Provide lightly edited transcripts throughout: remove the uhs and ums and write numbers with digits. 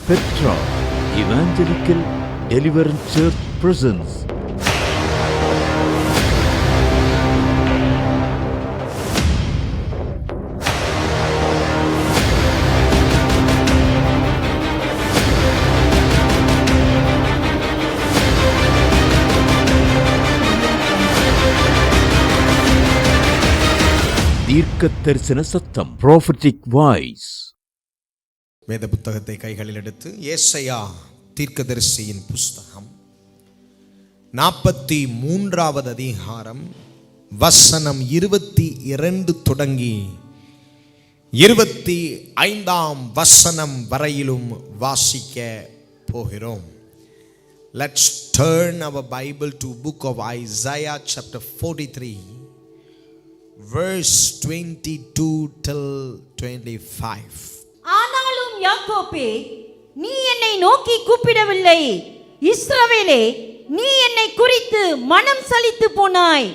Petra Evangelical Deliverance Church presents தீர்க்க தரிசன சத்தம், prophetic voice. வேத புத்தகத்தை கைகளில் எடுத்து ஏசாயா தீர்க்கதரிசியின் புஸ்தகம் 43வது அதிகாரம் வசனம் 22 தொடங்கி 25ஆம் வசனம் வரையிலும் வாசிக்க போகிறோம். Let's turn our Bible to book of Isaiah chapter 43 verse 22 till 25. ஆனாலும் யாக்கோபே, நீ என்னை நோக்கி கூப்பிடவில்லை. இஸ்ரவேலே, நீ என்னை குறித்து மனம் சலித்து போனாய்.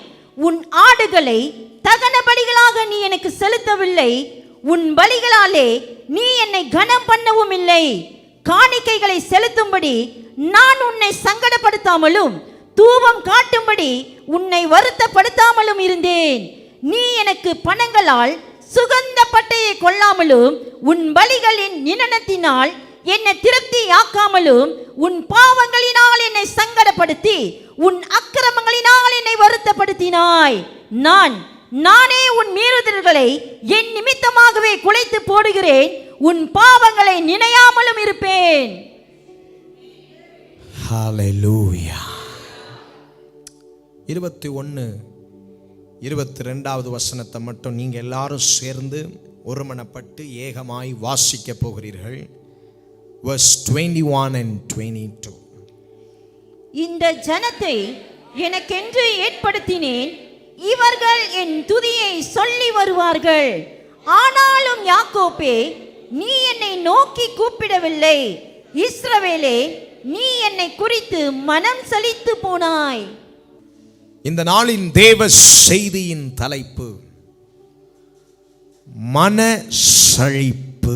உன் ஆடுகளை தகன பலிகளாக நீ எனக்கு செலுத்தவில்லை. உன் பலிகளாலே நீ என்னை கனம் பண்ணவும் இல்லை. காணிக்கைகளை செலுத்தும்படி நான் உன்னை சங்கடப்படுத்தாமலும் தூபம் காட்டும்படி உன்னை வருத்தப்படுத்தாமலும் இருந்தேன். நீ எனக்கு பணங்களால் சுகந்த பட்டையை கொள்ளாமலும் உன் பலிகளின் நினனத்தினால் என்னை திருப்தி ஆக்காமலும் உன் பாவங்களினால் என்னை சங்கடப்படுத்தி உன் அக்கிரமங்களினால் என்னை வருத்தப்படுத்தினாய். நானே உன் மீறுதல்களை என் நிமித்தமாகவே குலைத்து போடுகிறேன். உன் பாவங்களை நினையாமலும் இருப்பேன். ஹalleluya. 21-22வது வசனத்தை மட்டும் நீங்க எல்லாரும் சேர்ந்து ஒருமனப்பட்டு ஏகமாய் வாசிக்க போகிறீர்கள். verse 21 and 22. இந்த ஜனத்தை எனக்கென்று ஏற்படுத்தினேன். இவர்கள் என் துதியை சொல்லி வருவார்கள். ஆனாலும் யாக்கோபே, நீ என்னை நோக்கி கூப்பிடவில்லை. இஸ்ரவேலே, நீ என்னை குறித்து மனம் சலித்து போனாய். இந்த நாளின் தேவ செய்தியின் தலைப்பு மனசலிப்பு.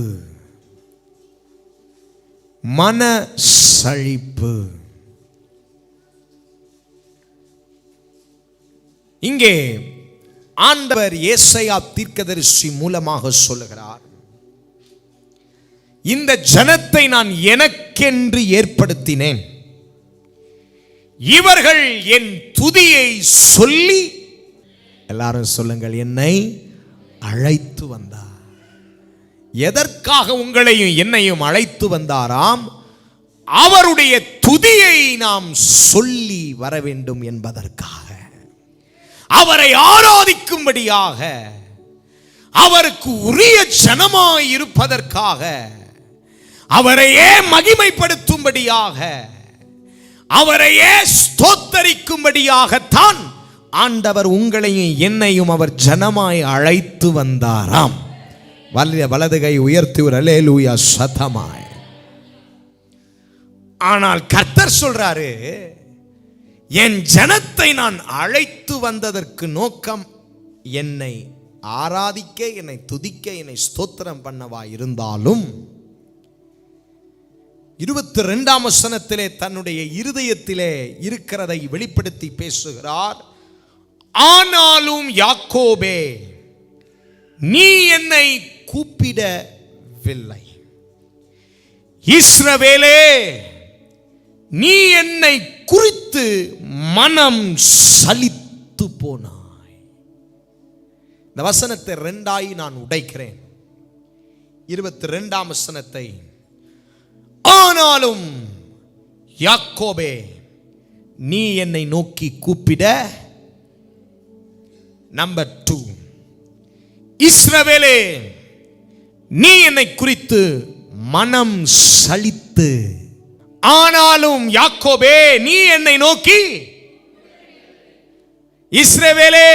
மனசலிப்பு. இங்கே ஆண்டவர் ஏசாயா தீர்க்கதரிசி மூலமாக சொல்லுகிறார், இந்த ஜனத்தை நான் எனக்கென்று ஏற்படுத்தினேன். இவர்கள் என் துதியை சொல்லி, எல்லாரும் சொல்லுங்கள், என்னை அழைத்து வந்தார். எதற்காக உங்களையும் என்னையும் அழைத்து வந்தாராம்? அவருடைய துதியை நாம் சொல்லி வர வேண்டும் என்பதற்காக, அவரை ஆராதிக்கும்படியாக, அவருக்கு உரிய ஜனமாய் இருப்பதற்காக, அவரையே மகிமைப்படுத்தும்படியாக, அவரையே ஸ்தோத்தரிக்கும்படியாகத்தான் ஆண்டவர் உங்களையும் என்னையும் அவர் ஜனமாய் அழைத்து வந்தாராம். வலது கை உயர்த்தி ஒரு அல்லேலூயா சத்தமாய். ஆனால் கர்த்தர் சொல்றாரு, என் ஜனத்தை நான் அழைத்து வந்ததற்கு நோக்கம் என்னை ஆராதிக்க, என்னை துதிக்க, என்னை ஸ்தோத்திரம் பண்ணவா இருந்தாலும் 22ஆம் வசனத்திலே தன்னுடைய இருதயத்திலே இருக்கிறதை வெளிப்படுத்தி பேசுகிறார். ஆனாலும் யாக்கோபே, நீ என்னை கூப்பிடவில்லை. இஸ்ரவேலே, நீ என்னை குறித்து மனம் சலித்து போனாய். இந்த வசனத்தை 2ஆய் நான் உடைக்கிறேன். 22ஆம் வசனத்தை, ஆனாலும் யாக்கோபே, நீ என்னை நோக்கி கூப்பிட. நம்பர் 2, இஸ்ரவேலே, நீ என்னை குறித்து மனம் சலித்து. ஆனாலும் யாக்கோபே, நீ என்னை நோக்கி. இஸ்ரவேலே,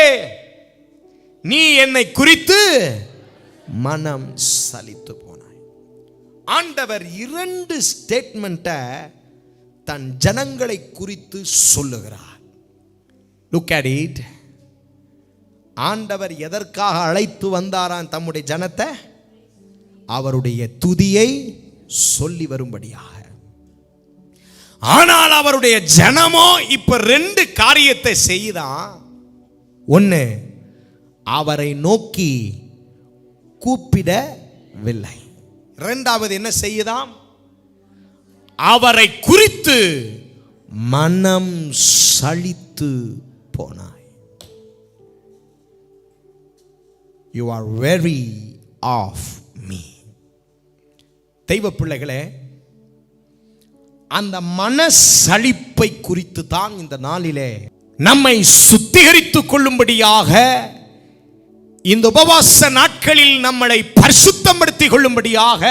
நீ என்னை குறித்து மனம் சலித்து போனாய். ஆண்டவர் 2 ஸ்டேட்மெண்ட்டை தன் ஜனங்களை குறித்து சொல்லுகிறார். Look at it. ஆண்டவர் எதற்காக அழைத்து வந்தாராம் தம்முடைய ஜனத்தை? அவருடைய துதியை சொல்லி வரும்படியாக. ஆனால் அவருடைய ஜனமோ இப்ப 2 காரியத்தை செய்தான். ஒன்னு, அவரை நோக்கி கூப்பிடவில்லை. 2வது என்ன செய்யுதாம்? அவரை குறித்து மனம் சலித்து போனாய். You are weary of me. தெய்வ பிள்ளைகளே, அந்த மனசலிப்பை குறித்து தான் இந்த நாளிலே நம்மை சுத்திகரித்துக் கொள்ளும்படியாக, இந்த உபவாச நாட்களில் நம்மளை பரிசுத்தப்படுத்திக் கொள்ளும்படியாக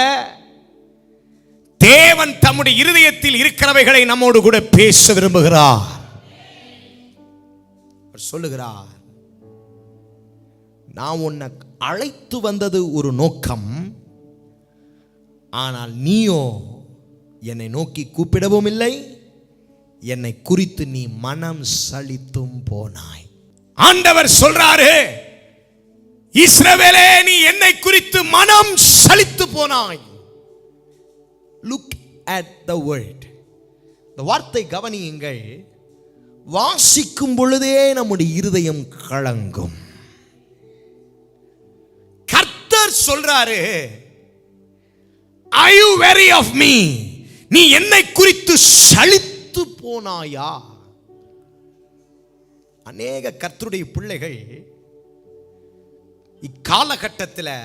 தேவன் தம்முடைய இருதயத்தில் இருக்கிறவைகளை நம்மோடு கூட பேச விரும்புகிறார். சொல்லுகிறார், நான் உன்னை அழைத்து வந்தது ஒரு நோக்கம், ஆனால் நீயோ என்னை நோக்கி கூப்பிடவும் இல்லை, என்னை குறித்து நீ மனம் சலித்தும் போனாய். ஆண்டவர் சொல்றாரு, இஸ்ரவேலே, நீ என்னை குறித்து மனம் சலித்து போனாய். Look at the word. இந்த வார்த்தை கவனியுங்கள். வாசிக்கும் பொழுதே நம்முடைய இருதயம் கலங்கும். கர்த்தர் சொல்றாரு, are you weary of me? நீ என்னை குறித்து சலித்து போனாயா? அநேக கர்த்தருடைய பிள்ளைகள் இக்காலகட்டத்தில்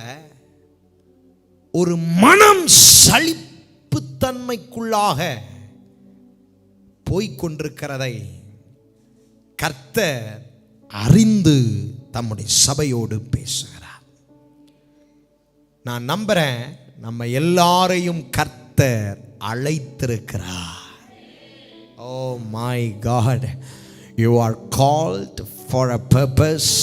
ஒரு மனம் சலிப்பு தன்மைக்குள்ளாக போய்கொண்டிருக்கிறதை கர்த்தர் அறிந்து தம்முடைய சபையோடு பேசுகிறார். நான் நம்புறேன், நம்ம எல்லாரையும் கர்த்தர் அழைத்திருக்கிறார். Oh my God, you are called for a purpose.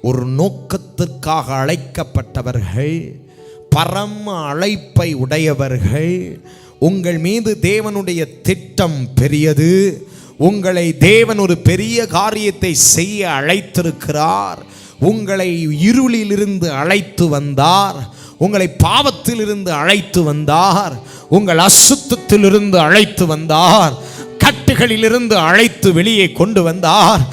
ஒரு நோக்கத்திற்காக அழைக்கப்பட்டவர்கள், பரம அழைப்பை உடையவர்கள். உங்கள் மீது தேவனுடைய திட்டம் பெரியது. உங்களை தேவன் ஒரு பெரிய காரியத்தை செய்ய அழைத்திருக்கிறார். உங்களை இருளிலிருந்து அழைத்து வந்தார். உங்களை பாவத்திலிருந்து அழைத்து வந்தார். உங்கள் அசுத்தத்திலிருந்து அழைத்து வந்தார். கட்டுகளிலிருந்து அழைத்து வெளியே கொண்டு வந்தார்.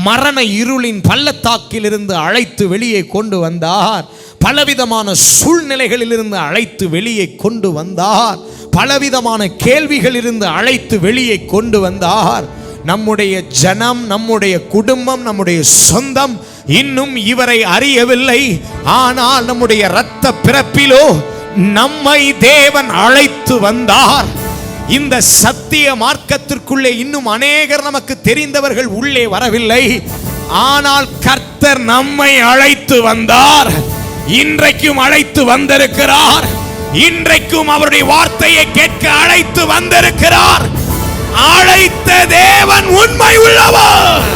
மரண இருளின் பள்ளத்தாக்கிலிருந்து அழைத்து வெளியே கொண்டு வந்தார். பலவிதமான சூழ்நிலைகளிலிருந்து அழைத்து வெளியே கொண்டு வந்தார். பலவிதமான கேள்விகளிலிருந்து அழைத்து வெளியே கொண்டு வந்தார். நம்முடைய ஜனம், நம்முடைய குடும்பம், நம்முடைய சொந்தம் இன்னும் இவரை அறியவில்லை. ஆனால் நம்முடைய இரத்த பிறப்பிலோ நம்மை தேவன் அழைத்து வந்தார். இந்த சத்திய மார்க்கத்திற்குள்ளே இன்னும் அநேகர் நமக்கு தெரிந்தவர்கள் உள்ளே வரவில்லை. ஆனால் கர்த்தர் நம்மை அழைத்து வந்தார். இன்றைக்கும் அழைத்து வந்திருக்கிறார். இன்றைக்கும் அவருடைய வார்த்தையை கேட்க அழைத்து வந்திருக்கிறார். அழைத்த தேவன் உண்மை உள்ளவர்.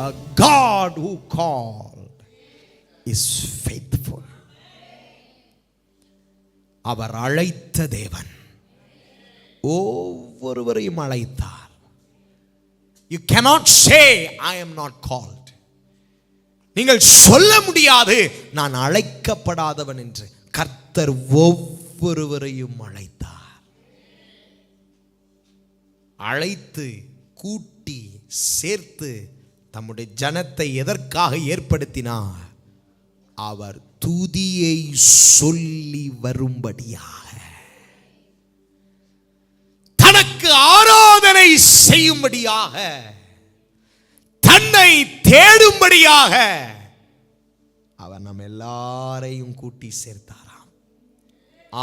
A God who called is faithful. அவர் அழைத்த தேவன் ஒவ்வொருவரையும் அழைத்தார். You cannot say I am not called. நீங்கள் சொல்ல முடியாது நான் அழைக்கப்படாதவன் என்று. கர்த்தர் ஒவ்வொருவரையும் அழைத்தார். அழைத்து கூட்டி சேர்த்து தம்முடைய ஜனத்தை எதற்காக ஏற்படுத்தினார்? அவர் துதியை சொல்லி வரும்படியாக, தனக்கு ஆராதனை செய்யும்படியாக, தன்னை தேடும்படியாக அவர் நம்ம எல்லாரையும் கூட்டி சேர்த்தாராம்.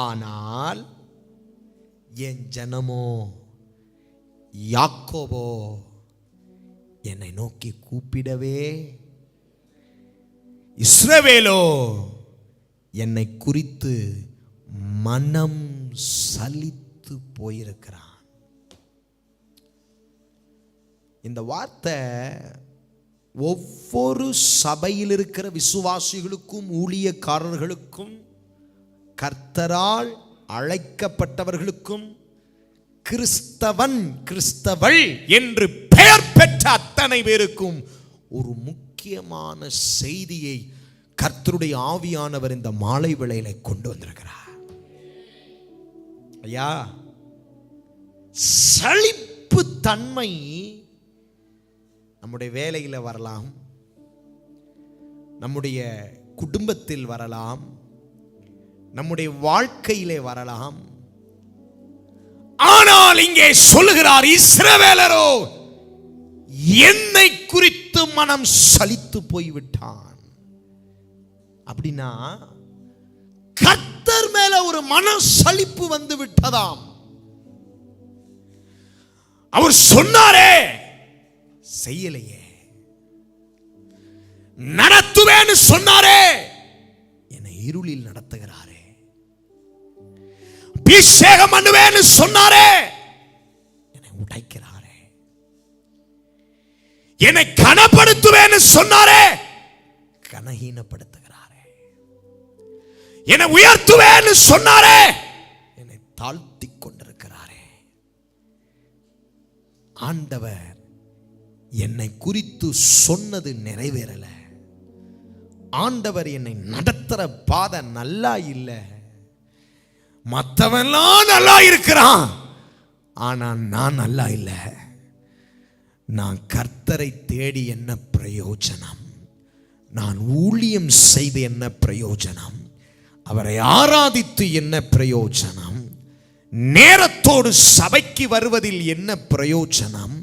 ஆனால் என் ஜனமோ, யாக்கோபோ என்னை நோக்கி கூப்பிடவே, இஸ்ரவேலோ என்னை குறித்து மனம் சலித்து போயிருக்கிறான். இந்த வார்த்தை ஒவ்வொரு சபையில் இருக்கிற விசுவாசிகளுக்கும் ஊழியக்காரர்களுக்கும் கர்த்தரால் அழைக்கப்பட்டவர்களுக்கும் கிறிஸ்தவன் கிறிஸ்தவள் என்று பெயர் பெற்ற அத்தனை பேருக்கும் ஒரு முக்கியமான செய்தியை கர்த்தருடைய ஆவியானவர் இந்த மாலை வேளையில கொண்டு வந்திருக்கிறார். ஐயா, சலிப்பு தன்மை நம்முடைய வேலையில வரலாம், நம்முடைய குடும்பத்தில் வரலாம், நம்முடைய வாழ்க்கையிலே வரலாம். ஆனால் இங்கே சொல்லுகிறார், இஸ்ரவேலரோ என்னை குறித்து மனம் சலித்து போய்விட்டான். அப்படின்னா கர்த்தர் மேல ஒரு மன சலிப்பு வந்து விட்டதாம். அவர் சொன்னாரே, செய்யலையே. நடத்துவேன்னு சொன்னாரே, என்னை இருளில் நடத்துகிறாரே. அபிஷேகம் பண்ணுவேன்னு சொன்னாரே, என்னை உடைக்கிறாரே. என்னை கனப்படுத்துவேன்னு சொன்னாரே, கனஹீனப்படுத்துகிறாரே. என்னை உயர்த்துவேன்னு சொன்னாரே, என்னை தாழ்த்தி கொண்டிருக்கிறாரே. ஆண்டவர் என்னை குறித்து சொன்னது நிறைவேறல. ஆண்டவர் என்னை நடத்துற பாதை நல்லா இல்லை. மற்றவெல்லாம் நல்லா இருக்கிறான், ஆனா நான் நல்லா இல்லை. நான் கர்த்தரை தேடி என்ன பிரயோஜனம்? நான் ஊழியம் செய்து என்ன பிரயோஜனம்? அவரை ஆராதித்து என்ன பிரயோஜனம்? நேரத்தோடு சபைக்கு வருவதில் என்ன பிரயோஜனம்?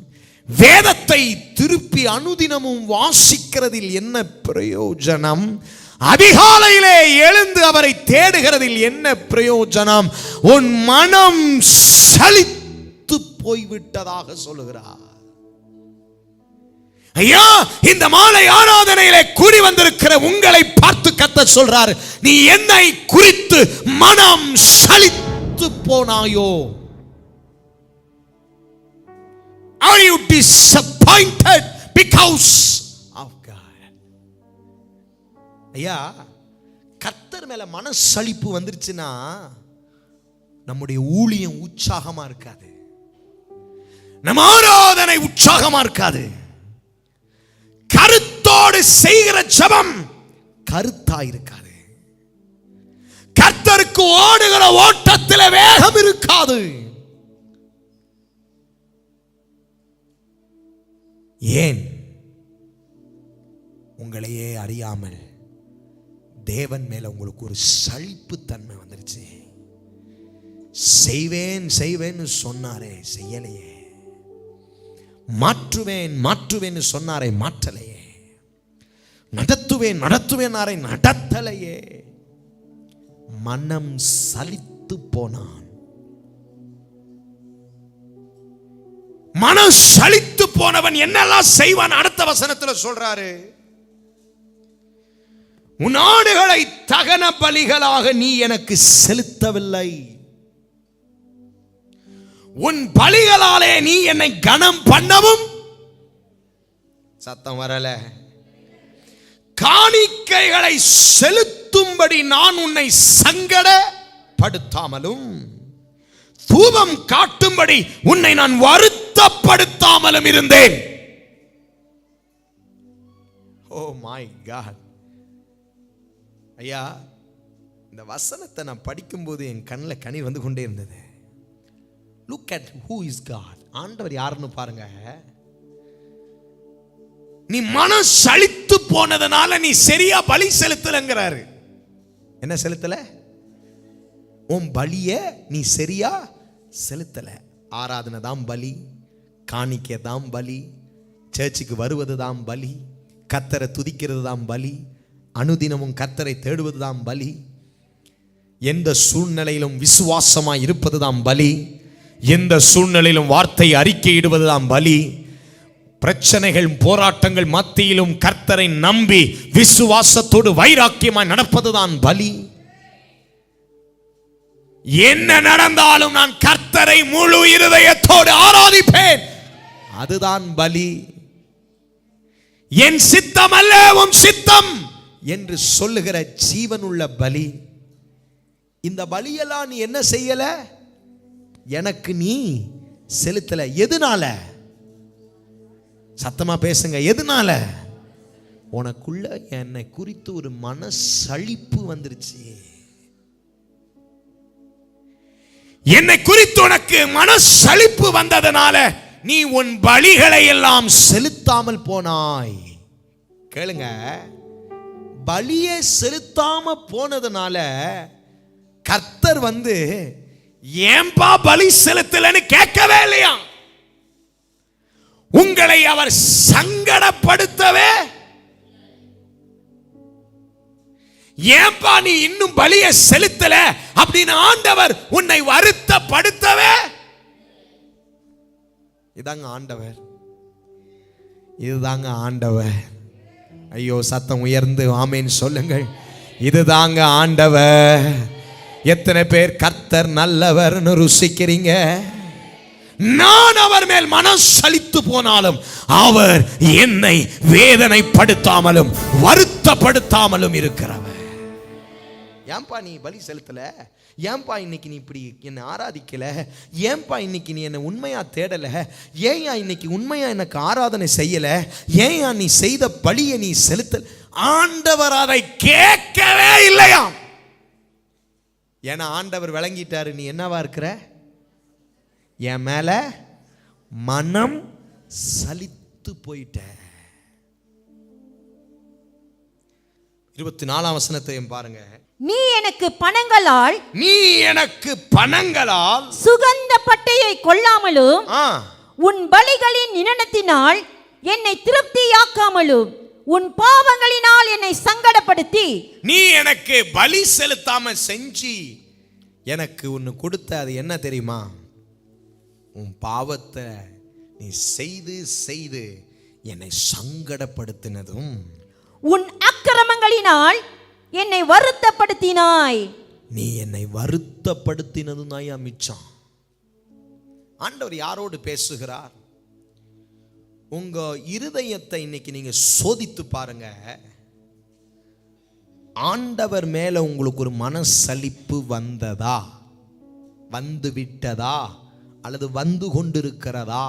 வேதத்தை திருப்பி அனுதினமும் வாசிக்கிறதில் என்ன பிரயோஜனம்? அதிகாலையிலே எழுந்து அவரை தேடுகிறதில் என்ன பிரயோஜனம்? உன் மனம் சலித்து போய்விட்டதாக சொல்லுகிறார். ஐயா, இந்த மாலை ஆராதனையிலே கூடி வந்திருக்கிற உங்களை பார்த்து கர்த்தர் சொல்றார், நீ என்னை குறித்து மனம் சலித்து போனாயோ? Are you disappointed because of God? ஐயா, கர்த்தர் மேல மனசலிப்பு வந்துருச்சுன்னா நம்முடைய ஊழியம் உற்சாகமா இருக்காது, நம்ம ஆராதனை உற்சாகமா இருக்காது. கருத்தோடு செய்கிற ஜெபம் கருத்தா இருக்காது. கர்த்தருக்கு ஓடுகிற ஓட்டத்தில் வேகம் இருக்காது. ஏன்? உங்களையே அறியாமல் தேவன் மேல உங்களுக்கு ஒரு சலிப்பு தன்மை வந்துருச்சு. செய்வேன் செய்வேன்னு சொன்னாரே, செய்யலையே. மாற்றுவேன் மாற்றுவேன்னு சொன்னாரே, மாற்றலையே. நடத்துவேன் நடத்துவேன் நடத்தலையே. மனம் சலித்து போனான். மனம் சலித்து போனவன் என்னெல்லாம் செய்வான்? அடுத்த வசனத்தில் சொல்றாரு, உன் ஆடுகளை தகன பலிகளாக நீ எனக்கு செலுத்தவில்லை, உன் பலிகளாலே நீ என்னை கனம் பண்ணவும், சத்தம் வரல, காணிக்கைகளை செலுத்தும்படி நான் உன்னை சங்கடப்படுத்தாமலும் தூபம் காட்டும்படி உன்னை நான் வருத்தப்படுத்தாமலும் இருந்தேன். Oh my God. ஐயா, இந்த வசனத்தை நான் படிக்கும்போது என் கண்ணில் கனி வந்து கொண்டே இருந்தது. Look at who is God. ஆண்டவர் யாருன்னு பாருங்க. நீ மனம் சலித்து போனதனால நீ சரியா பலி செலுத்தலங்கிறாரு. என்ன செலுத்தல? உன் பலிய நீ சரியா செலுத்தல. ஆராதனை தான் பலி, காணிக்கை தான் பலி, சர்ச்சுக்கு வருவது தான் பலி, கர்த்தரை துதிக்கிறது தான் பலி, அனுதினமும் கர்த்தரை தேடுவது தான் பலி, எந்த சூழ்நிலையிலும் விசுவாசமாய் இருப்பது தான் பலி, எந்த சூழ்நிலையிலும் வார்த்தை அறிக்கையிடுவதுதான் பலி, பிரச்சனைகள் போராட்டங்கள் மத்தியிலும் கர்த்தரை நம்பி விசுவாசத்தோடு வைராக்கியமாய் நடப்பதுதான் பலி. என்ன நடந்தாலும் நான் கர்த்தரை முழு இருதயத்தோடு ஆராதிப்பேன், அதுதான் பலி. என் சித்தம் அல்ல உன் சித்தம் என்று சொல்லுகிற ஜீவனுள்ள பலி. இந்த பலியெல்லாம் நீ என்ன செய்யல? எனக்கு நீ செலுத்தல. எதனால? சத்தமா பேசுங்க. எதனால? உனக்குள்ள என்னை குறித்து ஒரு மனசலிப்பு வந்துருச்சு. என்னை குறித்து உனக்கு மனசலிப்பு வந்ததனால நீ உன் பலிகளை எல்லாம் செலுத்தாமல் போனாய். கேளுங்க, பலியை செலுத்தாம போனதுனால கர்த்தர் ஏன்பா பலி செலுத்தலன்னு கேட்கவே இல்லையா. உங்களை அவர் சங்கடப்படுத்தவே, ஏன்பா நீ இன்னும் பலியை செலுத்தல அப்படின்னு ஆண்டவர் உன்னை வருத்தப்படுத்தவே. இதாங்க ஆண்டவர், இதுதாங்க ஆண்டவர். ஐயோ, சத்தம் உயர்ந்து ஆமேன் சொல்லுங்கள். இதுதாங்க ஆண்டவர். எத்தனை பேர் கர்த்தர் நல்லவர்னு ருசிக்கிறீங்க? நான் அவர் மேல் மனசலித்து போனாலும் அவர் என்னை வேதனைப்படுத்தாமலும் வருத்தப்படுத்தாமலும் இருக்கிறவர். ஏன்பா நீ பலி செலுத்தல? ஏன்பா இன்னைக்கு நீ இப்படி என்னை ஆராதிக்கல? ஏன்பா இன்னைக்கு நீ என்னை உண்மையா தேடல? ஏன் இன்னைக்கு உண்மையா எனக்கு ஆராதனை செய்யல? ஏன் நீ செய்த பலியை நீ செலுத்தல? ஆண்டவர் அதை கேட்கவே இல்லையா. ஏன்னா ஆண்டவர் விளங்கிட்டாரு, நீ என்னவா இருக்கிற, என் மேல மனம் சலித்து போயிட்ட. 24ஆம் வசனத்தையும் பாருங்க. நீ எனக்கு பணங்களால் சுகந்த பட்டையை கொள்ளாமலும் உன் பலிகளின் நினத்தினால் என்னை திருப்தியாக்காமலும் உன் பாவங்களினால் என்னை சங்கடப்படுத்தி நீ எனக்கு பலி செலுத்தாம செஞ்சு எனக்கு ஒன்னு கொடுத்த. அது என்ன தெரியுமா? உன் பாவத்தை நீ செய்து செய்து என்னை சங்கடப்படுத்தினதும் உன் அக்கிரமங்களினால் என்னை வருத்தப்படுத்தினாய். நீ என்னை வருத்தப்படுத்தினதும் தான் மிச்சம். ஆண்டவர் யாரோடு பேசுகிறார்? உங்க இருதயத்தை இன்னைக்கு நீங்க சோதித்து பாருங்க. ஆண்டவர் மேல உங்களுக்கு ஒரு மனசலிப்பு வந்ததா, வந்து விட்டதா, அல்லது வந்து கொண்டிருக்கிறதா?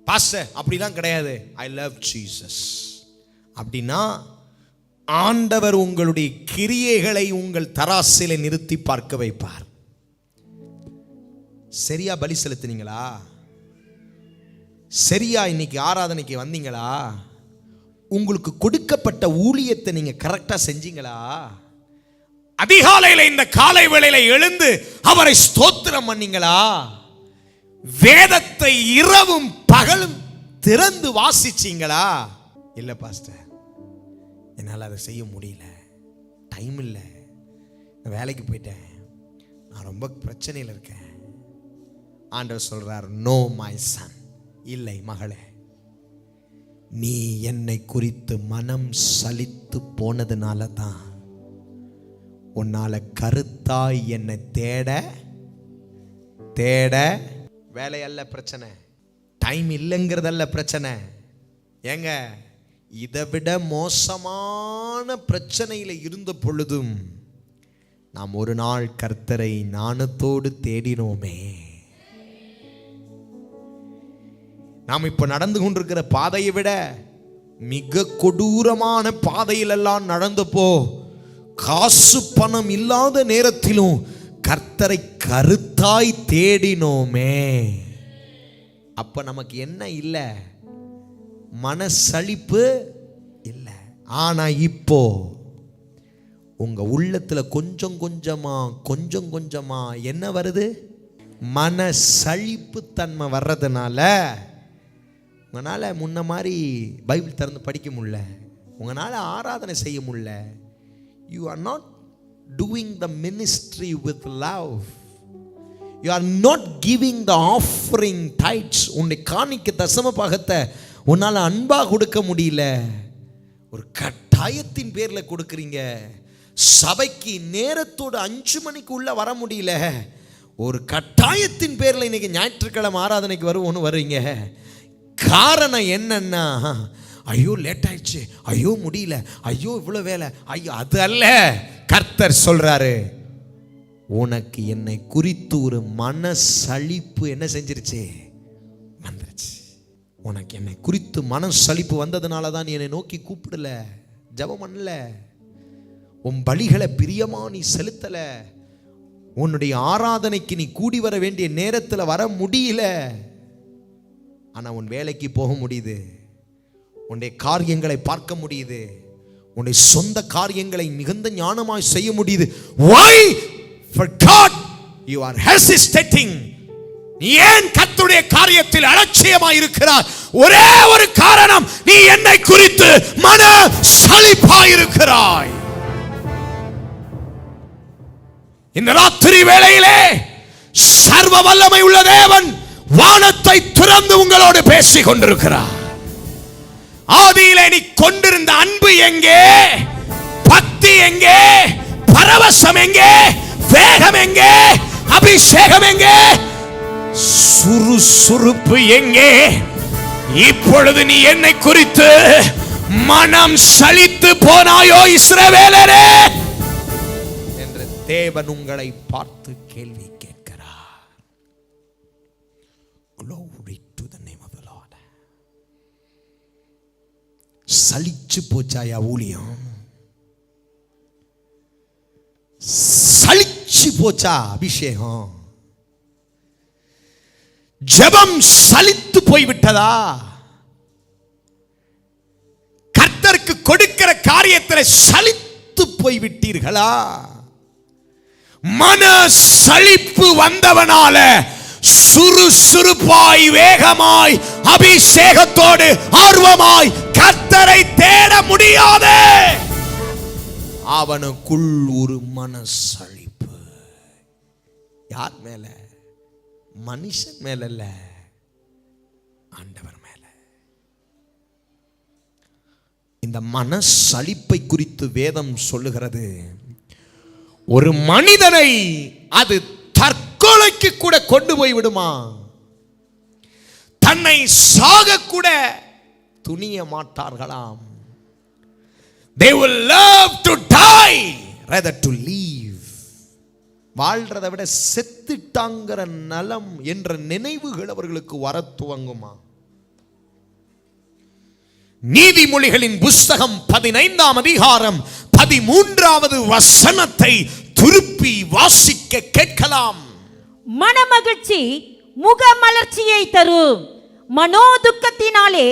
பாஸ்டர் அப்படிலாம் கிடையாது, ஐ லவ் ஜீசஸ் அப்படின்னா ஆண்டவர் உங்களுடைய கிரியைகளை உங்கள் தராசிலே நிறுத்தி பார்க்க வைப்பார். சரியா பலி செலுத்தினீங்களா? சரியா இன்னைக்கு ஆராதனைக்கு வந்தீங்களா? உங்களுக்கு கொடுக்கப்பட்ட ஊழியத்தை நீங்க கரெக்டா செஞ்சீங்களா? அதிகாலையில இந்த காலை வேளையில எழுந்து அவரை ஸ்தோத்திரம் பண்ணீங்களா? வேதத்தை இரவும் பகலும் திறந்து வாசிச்சீங்களா? இல்ல பாஸ்டர், என்னால் அதை செய்ய முடியல, டைம் இல்லை, வேலைக்கு போயிட்டேன், நான் ரொம்ப பிரச்சனையில் இருக்கேன். ஆண்டவர் சொல்றார், நோ மை சன், இல்லை மகளே, நீ என்னை குறித்து மனம் சலித்து போனதுனால தான் உன்னால கருத்தாய் என்னை தேட தேட வேலையல்ல பிரச்சனை, டைம் இல்லைங்கிறதல்ல பிரச்சனை. ஏங்க, இதை விட மோசமான பிரச்சனையில் இருந்த பொழுதும் நாம் ஒரு நாள் கர்த்தரை ஞானத்தோடு தேடினோமே. நாம் இப்ப நடந்து கொண்டிருக்கிற பாதையை விட மிக கொடூரமான பாதையிலெல்லாம் நடந்தப்போ காசு பணம் இல்லாத நேரத்திலும் கர்த்தரை கருத்தாய் தேடினோமே. அப்ப நமக்கு என்ன இல்லை? மனசலிப்பு இல்லை. ஆனா இப்போ உங்க உள்ளத்துல கொஞ்சம் கொஞ்சமா என்ன வருது? மனசலிப்பு தன்மை வர்றதுனால உங்களால முன்ன மாதிரி பைபிள் திறந்து படிக்க முடியல, உங்களால ஆராதனை செய்ய முடியல. You are not doing the ministry with love. You are not giving the offering tides. உன்னை காணிக்க தசம பாகத்தை உன்னால் அன்பாக கொடுக்க முடியல, ஒரு கட்டாயத்தின் பேரில் கொடுக்குறீங்க. சபைக்கு நேரத்தோடு 5 மணிக்கு உள்ள வர முடியல, ஒரு கட்டாயத்தின் பேரில் இன்னைக்கு ஞாயிற்றுக்கிழமை ஆராதனைக்கு வருவோன்னு வர்றீங்க. காரணம் என்னன்னா, ஐயோ லேட் ஆயிடுச்சு, ஐயோ முடியல, ஐயோ இவ்வளோ வேலை, ஐயோ அது அல்ல. கர்த்தர் சொல்றாரு, உனக்கு என்னை குறித்து ஒரு மனசலிப்பு என்ன செஞ்சிருச்சு? வந்துருச்சு. உனக்கு என்னை குறித்து மனசலிப்பு வந்ததுனால தான் நீ என்னை நோக்கி கூப்பிடல, ஜெபம் பண்ணல, உன் பலிகளை பிரியமா நீ செலுத்தல, உன்னுடைய ஆராதனைக்கு நீ கூடி வர வேண்டிய நேரத்தில் வர முடியல. ஆனா உன் வேலைக்கு போக முடியுது, உன்னுடைய காரியங்களை பார்க்க முடியுது, உன்னுடைய சொந்த காரியங்களை மிகுந்த ஞானமாய் செய்ய முடியுது. Why for God you are hesitating? ஏன் கர்த்தருடைய காரியத்தில் அலட்சியமாய் இருக்கிறார்? ஒரே ஒரு காரணம், நீ என்னை குறித்து மன சலிப்பாய் இருக்கிறாய். இந்த ராத்திரி வேளையிலே சர்வ வல்லமை உள்ள தேவன் வானத்தை திறந்து உங்களோடு பேசிக் கொண்டிருக்கிறார். ஆதியிலே நீ கொண்டிருந்த அன்பு எங்கே? பக்தி எங்கே? பரவசம் எங்கே? வேகம் எங்கே? அபிஷேகம் எங்கே? சுறுசுறுப்பு எங்கே? இப்பொழுது நீ என்னை குறித்து மனம் சலித்து போனாயோ இஸ்ரவேலரே என்று தேவன் உங்களை பார்த்து கேள்வி கேட்கிறார். Glory to the name of the Lord. சலிச்சு போச்சாயா ஊழியம்? சலிச்சு போச்சா அபிஷேகம்? ஜெபம் சலித்து போய்விட்டதா? கர்த்தருக்கு கொடுக்கிற காரியத்தில் சலித்து போய்விட்டீர்களா? மன சலிப்பு வந்தவனால சுறுசுறுப்பாய், வேகமாய், அபிஷேகத்தோடு, ஆர்வமாய் கர்த்தரை தேட முடியாது. அவனுக்குள் ஒரு மனசலிப்பு. யார் மேல? மனுஷன் மேல இல்ல, ஆண்டவர் மேல. இந்த மனசலிப்பை குறித்து வேதம் சொல்லுகிறது, ஒரு மனிதனை அது தற்கொலைக்கு கூட கொண்டு போய் விடுமா. தன்னை சாக கூட துணிய மாட்டார்களாம். They will love to die rather to live. வாழ்றதை விட செத்துட்டாங்கிற நலம் என்ற நினைவுகள் அவர்களுக்கு வர துவங்குமா. நீதிமொழிகளின் புஸ்தகம் 15ஆம் அதிகாரம் 13வது வசனத்தை திருப்பி வாசிக்க கேட்கலாம். மனமகிழ்ச்சி முகமலர்ச்சியை தரும், மனோ துக்கத்தினாலே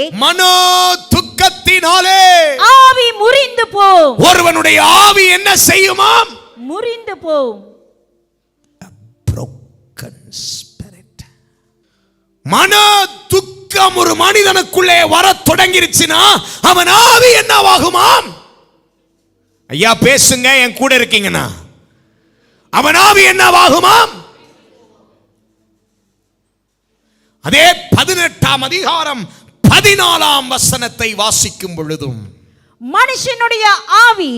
ஆவி முறிந்து போம். ஒருவனுடைய ஆவி என்ன செய்யுமாம்? முறிந்து போம். broken spirit. மன துக்கம் ஒரு மனிதனுக்குள்ளே வர தொடங்கிருச்சுனா அவன் ஆவி என்னவாகுமாம்? ஐயா பேசுங்க, என் கூட இருக்கீங்கன்னா. அவன் ஆவி என்னவாகுமாம்? அதே 18ஆம் அதிகாரம் 14ஆம் வசனத்தை வாசிக்கும் பொழுதும், மனுஷனுடைய ஆவி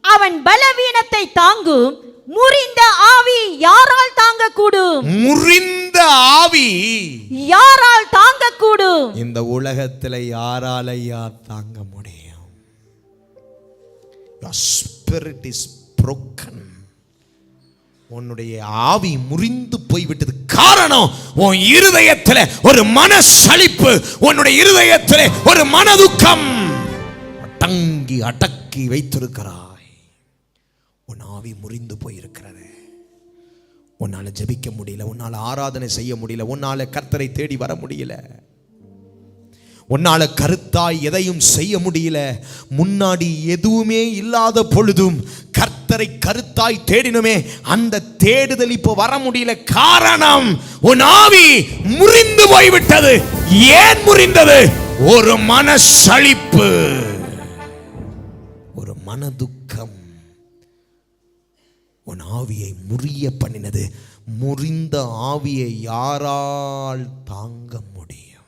அவன் பலவீனத்தை தாங்கும், முறிந்த ஆவி யாரால் தாங்கக்கூடும்? முறிந்த ஆவி யாரால் தாங்கக்கூடும்? இந்த உலகத்தில் யாராலையா தாங்க முடியும்? Your spirit is broken. உன்னுடைய ஆவி முறிந்து போய்விட்டது. காரணம், உன் இருதயத்தில் ஒரு மனசலிப்பு, உன்னுடைய இருதயத்தில் ஒரு மனதுக்கம் அடக்கி வைத்திருக்கிறாய். உன் ஆவி முறிந்து போயிருக்கிறது. உன்னால ஜெபிக்க முடியல, உன்னால ஆராதனை செய்ய முடியல, உன்னால கர்த்தரை தேடி வர முடியல, உன்னால கருத்தாய் எதையும் செய்ய முடியல. முன்னாடி எதுவுமே இல்லாத பொழுதும் கர்த்தரை கருத்தாய் தேடினுமே, அந்த தேடுதல் இப்போ வர முடியல. காரணம், உன் ஆவி முறிந்து போய்விட்டது. ஏன் முறிந்தது? ஒரு மனசலிப்பு, ஒரு மனதுக்கம் உன் ஆவியை முறிய பண்ணினது. முறிந்த ஆவியை யாரால் தாங்க முடியும்?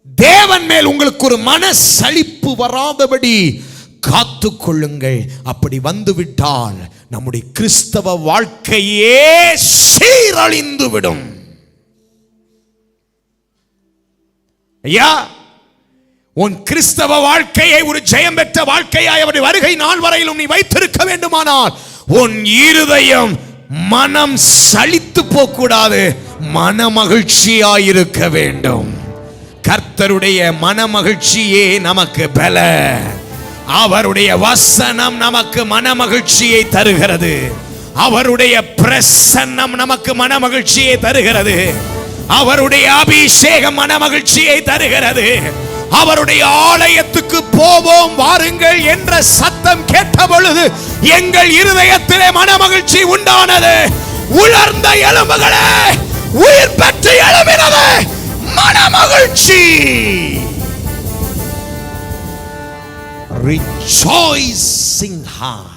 தேவன் மேல் உங்களுக்கு ஒரு மனசலிப்பு வராதபடி காத்துக்கொள்ளுங்கள். அப்படி வந்துவிட்டால் நம்முடைய கிறிஸ்தவ வாழ்க்கையே சீரழிந்து விடும். ஐயா, உன் கிறிஸ்தவ வாழ்க்கையை ஒரு ஜெயம் பெற்ற வாழ்க்கையாய் அவருடைய வருகை நாள் வரையிலும் நீ வைத்திருக்க வேண்டுமானால் உன் இருதயம் மனம் சலித்து போகக்கூடாது, மன மகிழ்ச்சியாயிருக்க வேண்டும். கர்த்தருடைய மனமகிழ்ச்சியே நமக்கு பல. அவருடைய வசனம் நமக்கு மனமகிழ்ச்சியை தருகிறது. அவருடைய பிரசன்னம் நமக்கு மனமகிழ்ச்சியை தருகிறது. அவருடைய அபிஷேகம் மனமகிழ்ச்சியை தருகிறது. அவருடைய ஆலயத்துக்கு போவோம் வாருங்கள் என்ற சத்தம் கேட்ட பொழுது எங்கள் இருதயத்திலே மனமகிழ்ச்சி உண்டானது. உலர்ந்த எலும்புகளே உயிர் பெற்று எழும்பினது மனமகிழ்ச்சி. Rejoicing heart.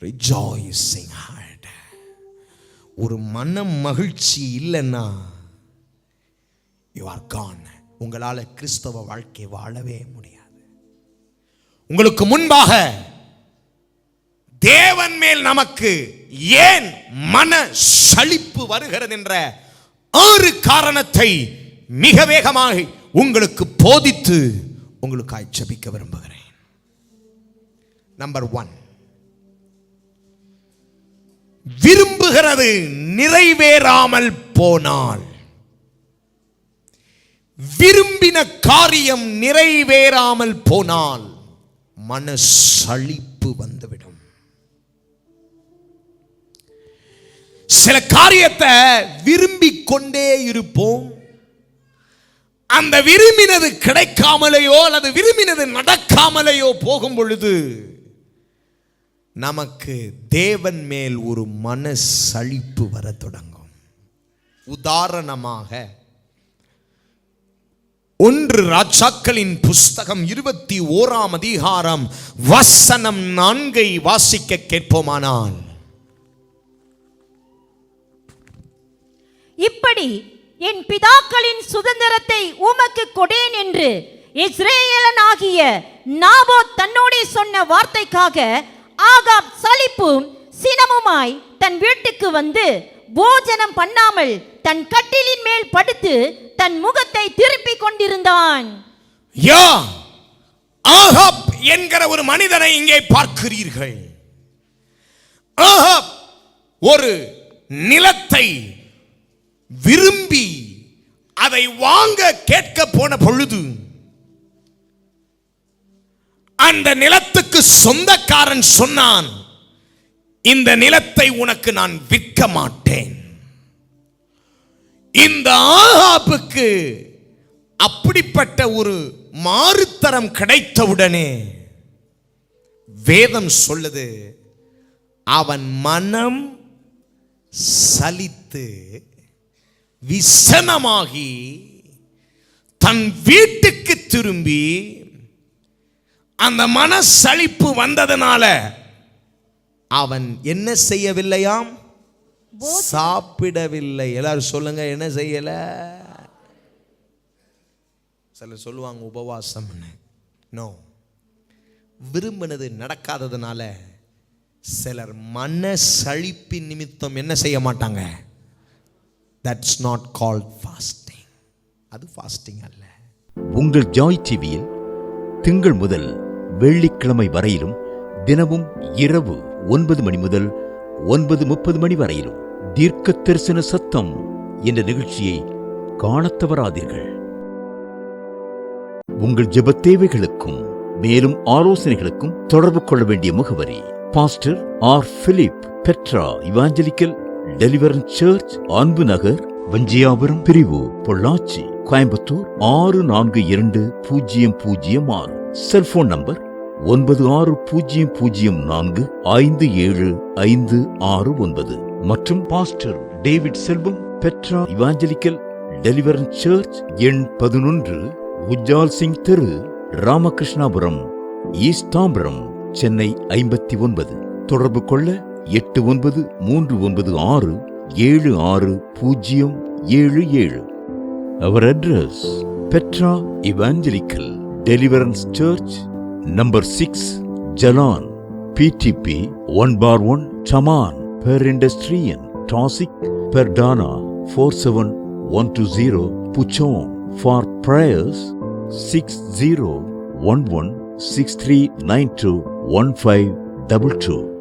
Rejoicing heart. ஒரு மன மகிழ்ச்சி இல்லைன்னா you are gone. உங்களால கிறிஸ்தவ வாழ்க்கை வாழவே முடியாது. உங்களுக்கு முன்பாக தேவன் மேல் நமக்கு ஏன் மன சலிப்பு வருகிறது என்ற 6 காரணத்தை மிக வேகமாக உங்களுக்கு போதித்து உங்களுக்காய் ஜெபிக்க விரும்புகிறேன். நம்பர் 1, விரும்புகிறது நிறைவேறாமல் போனால், விரும்பின காரியம் நிறைவேறாமல் போனால் மனசலிப்பு வந்துவிடும். சில காரியத்தை விரும்பிக் கொண்டே இருப்போம். அந்த விரும்பினது கிடைக்காமலேயோ அல்லது விரும்பினது நடக்காமலேயோ போகும் பொழுது நமக்கு தேவன் மேல் ஒரு மனசலிப்பு வர தொடங்கும். உதாரணமாக 1 ராஜாக்களின் புஸ்தகம் 21ஆம் அதிகாரம் வசனம் 4 வாசிக்க கேட்போமானால், இப்படி என் பிதாக்களின் சுதந்திரத்தை உமக்கு கொடேன் என்று இஸ்ரேலனாகிய நாபோத் தன்னோடே சொன்ன வார்த்தைக்காக ஆகாப் சலிப்பும் சினமுமாய் தன் வீட்டுக்கு வந்து போஜனம் பண்ணாமல் தன் கட்டிலின் மேல் படுத்து தன் முகத்தை திருப்பிக் கொண்டிருந்தான். ஆகாப் என்கிற ஒரு மனிதனை இங்கே பார்க்கிறீர்கள். ஆகாப் ஒரு நிலத்தை விரும்பி அதை வாங்க கேட்க போன பொழுது அந்த நிலத்துக்கு சொந்தக்காரன் சொன்னான், இந்த நிலத்தை உனக்கு நான் விற்க மாட்டேன். இந்த ஆகாபுக்கு அப்படிப்பட்ட ஒரு மாறுத்தரம் கிடைத்தவுடனே வேதம் சொல்லுது, அவன் மனம் சலித்து விசனமாகி தன் வீட்டுக்கு திரும்பி, அந்த மனசலிப்பு வந்ததனால அவன் என்ன செய்யவில்லையாம்? சாப்பிடவில்லை. எல்லாரும் சொல்லுங்க, என்ன செய்யல? சிலர் சொல்லுவாங்க உபவாசம். நோ, விரும்பினது நடக்காததுனால சிலர் மனசலிப்பின் நிமித்தம் என்ன செய்ய மாட்டாங்க? That's not called fasting. அது fasting அல்ல. உங்கள் ஜாய் டிவியில் திங்கள் முதல் வெள்ளிக்கிழமை வரையிலும் தினமும் இரவு 9 மணி முதல் 9:30 மணி வரையிலும் தீர்க்க தரிசன சத்தம் என்ற நிகழ்ச்சியை காணத் தவறாதீர்கள். உங்கள் ஜெப தேவைகளுக்கும் மேலும் ஆலோசனைகளுக்கும் தொடர்பு கொள்ள வேண்டிய முகவரி: pastor R. Philip, Petra evangelical deliverance church, Anbu Nagar, வஞ்சியாபுரம் பிரிவு, பொள்ளாச்சி, கோயம்புத்தூர் 642006. செல்போன் நம்பர் 9600457569 மற்றும் பாஸ்டர் டேவிட் செல்வம், பெட்ரா இவாஞ்சலிக்கல் டெலிவரன்ஸ் சர்ச், எண் 11, உஜ்ஜால் சிங் தெரு, ராமகிருஷ்ணாபுரம், ஈஸ்ட் தாம்பரம், சென்னை 59. தொடர்பு கொள்ள 8939676077. Our address: Petra Evangelical Deliverance Church, number 6, Jalan, PTP 1/1, Taman, Perindustrian, Tosik, Perdana 47120, Puchon. For prayers 601163921522.